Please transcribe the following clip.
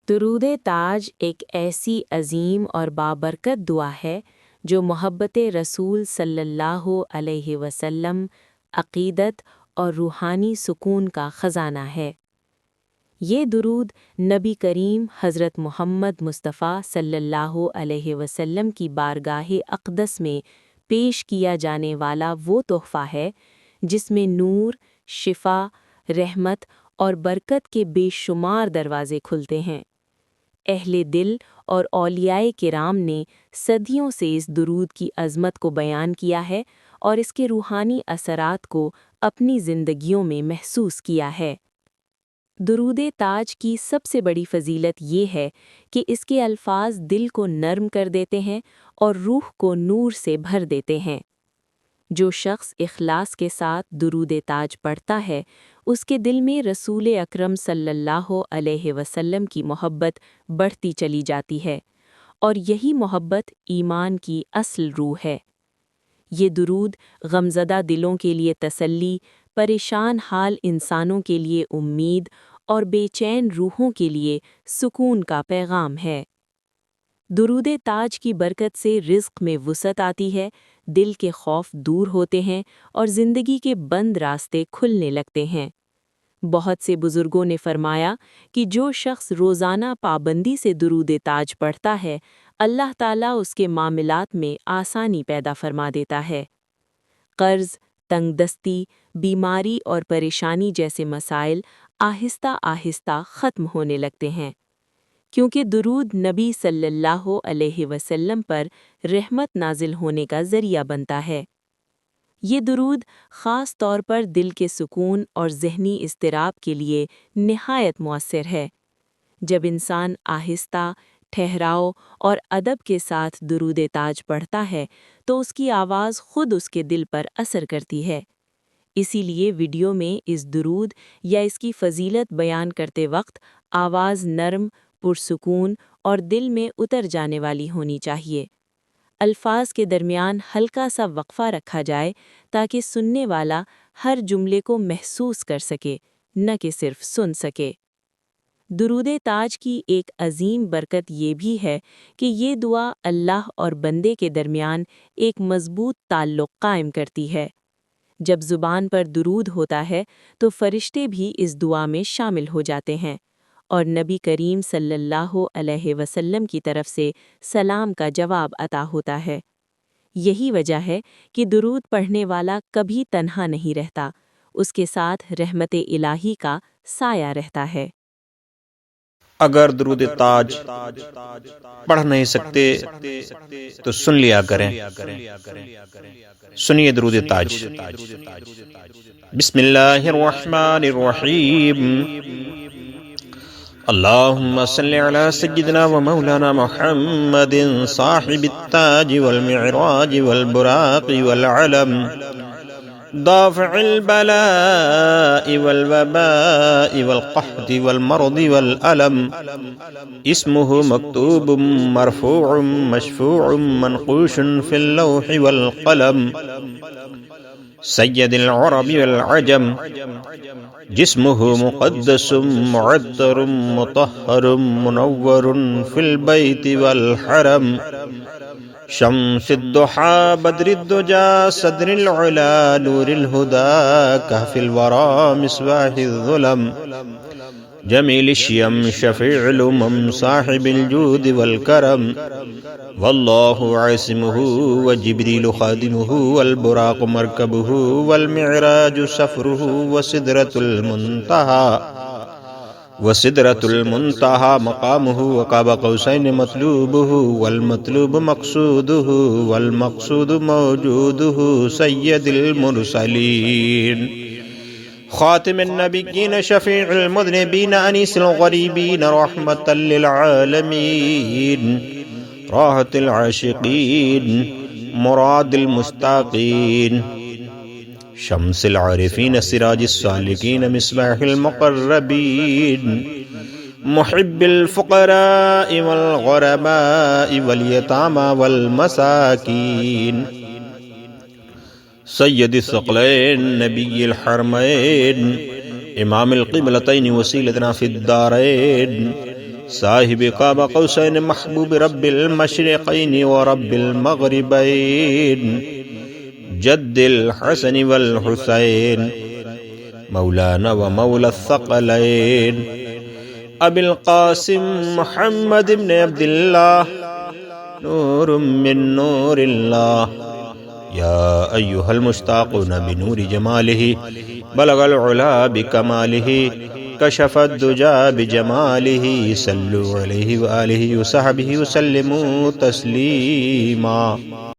درود تاج ایک ایسی عظیم اور بابرکت دعا ہے جو محبت رسول صلی اللہ علیہ وسلم، عقیدت اور روحانی سکون کا خزانہ ہے۔ یہ درود نبی کریم حضرت محمد مصطفیٰ صلی اللہ علیہ وسلم کی بارگاہ اقدس میں پیش کیا جانے والا وہ تحفہ ہے جس میں نور، شفا، رحمت اور برکت کے بے شمار دروازے کھلتے ہیں۔ اہل دل اور اولیاء کرام نے صدیوں سے اس درود کی عظمت کو بیان کیا ہے اور اس کے روحانی اثرات کو اپنی زندگیوں میں محسوس کیا ہے۔ درود تاج کی سب سے بڑی فضیلت یہ ہے کہ اس کے الفاظ دل کو نرم کر دیتے ہیں اور روح کو نور سے بھر دیتے ہیں۔ جو شخص اخلاص کے ساتھ درود تاج پڑھتا ہے، اس کے دل میں رسول اکرم صلی اللہ علیہ وسلم کی محبت بڑھتی چلی جاتی ہے، اور یہی محبت ایمان کی اصل روح ہے۔ یہ درود غمزدہ دلوں کے لیے تسلی، پریشان حال انسانوں کے لیے امید اور بے چین روحوں کے لیے سکون کا پیغام ہے۔ درود تاج کی برکت سے رزق میں وسعت آتی ہے، دل کے خوف دور ہوتے ہیں اور زندگی کے بند راستے کھلنے لگتے ہیں۔ بہت سے بزرگوں نے فرمایا کہ جو شخص روزانہ پابندی سے درود تاج پڑھتا ہے، اللہ تعالیٰ اس کے معاملات میں آسانی پیدا فرما دیتا ہے۔ قرض، تنگ دستی، بیماری اور پریشانی جیسے مسائل آہستہ آہستہ ختم ہونے لگتے ہیں، کیونکہ درود نبی صلی اللہ علیہ وسلم پر رحمت نازل ہونے کا ذریعہ بنتا ہے۔ یہ درود خاص طور پر دل کے سکون اور ذہنی اضطراب کے لیے نہایت مؤثر ہے۔ جب انسان آہستہ، ٹھہراؤ اور ادب کے ساتھ درود تاج پڑھتا ہے تو اس کی آواز خود اس کے دل پر اثر کرتی ہے۔ اسی لیے ویڈیو میں اس درود یا اس کی فضیلت بیان کرتے وقت آواز نرم، پرسکون اور دل میں اتر جانے والی ہونی چاہیے۔ الفاظ کے درمیان ہلکا سا وقفہ رکھا جائے تاکہ سننے والا ہر جملے کو محسوس کر سکے، نہ کہ صرف سن سکے۔ درود تاج کی ایک عظیم برکت یہ بھی ہے کہ یہ دعا اللہ اور بندے کے درمیان ایک مضبوط تعلق قائم کرتی ہے۔ جب زبان پر درود ہوتا ہے تو فرشتے بھی اس دعا میں شامل ہو جاتے ہیں، اور نبی کریم صلی اللہ علیہ وسلم کی طرف سے سلام کا جواب عطا ہوتا ہے۔ یہی وجہ ہے کہ درود پڑھنے والا کبھی تنہا نہیں رہتا، اس کے ساتھ رحمت الہی کا سایہ رہتا ہے۔ اگر درود تاج پڑھ نہیں سکتے تو سن لیا کریں۔ سنیے درود تاج۔ بسم اللہ الرحمن الرحیم۔ اللہم صلی علی سیدنا و مولانا محمد صاحب التاج والمعراج والبراق والعلم، دافع البلاء والوباء والقحط والمرض والألم، اسمه مكتوب مرفوع مشفوع منقوش في اللوح والقلم، سید العرب والعجم، جسمه مقدس معطر مطهر منور في البيت والحرم، شمس الضحى بدر الدجى صدر العلا نور الهدى كهف الورى مصباح الظلم، جمیل الشیم شفیع الامم صاحب الجود والکرم، واللہ عاصمہ وجبریل خادمہ والبراق مرکبہ والمعراج سفرہ وسدرۃ المنتہى مقامہ وقاب قوسین مطلوبہ والمطلوب مقصودہ والمقصود موجودہ، سید المرسلین خاتم النبیین شفیع المذنبین انیس الغریبین رحمۃ للعالمین، راحت العاشقین مراد المستاقین، شمس العارفین سراج السالکین مصباح المقربین، محب الفقراء والغرباء والیتامى والمساکین، سید الثقلین نبی الحرمین، امام القبلتین وسیلتنا فی الدارین، صاحب قاب قوسین محبوب رب المشرقین ورب المغربین جد الحسن والحسین مولانا ومولا الثقلین ابی القاسم محمد بن عبد اللہ نور من نور اللہ یا ایہا المشتاقون بنور جمالہ بلغ العلا بکمالہ کشف الدجا بجمالہ صلو علیہ وآلہ وصحبہ وسلموا تسلیما.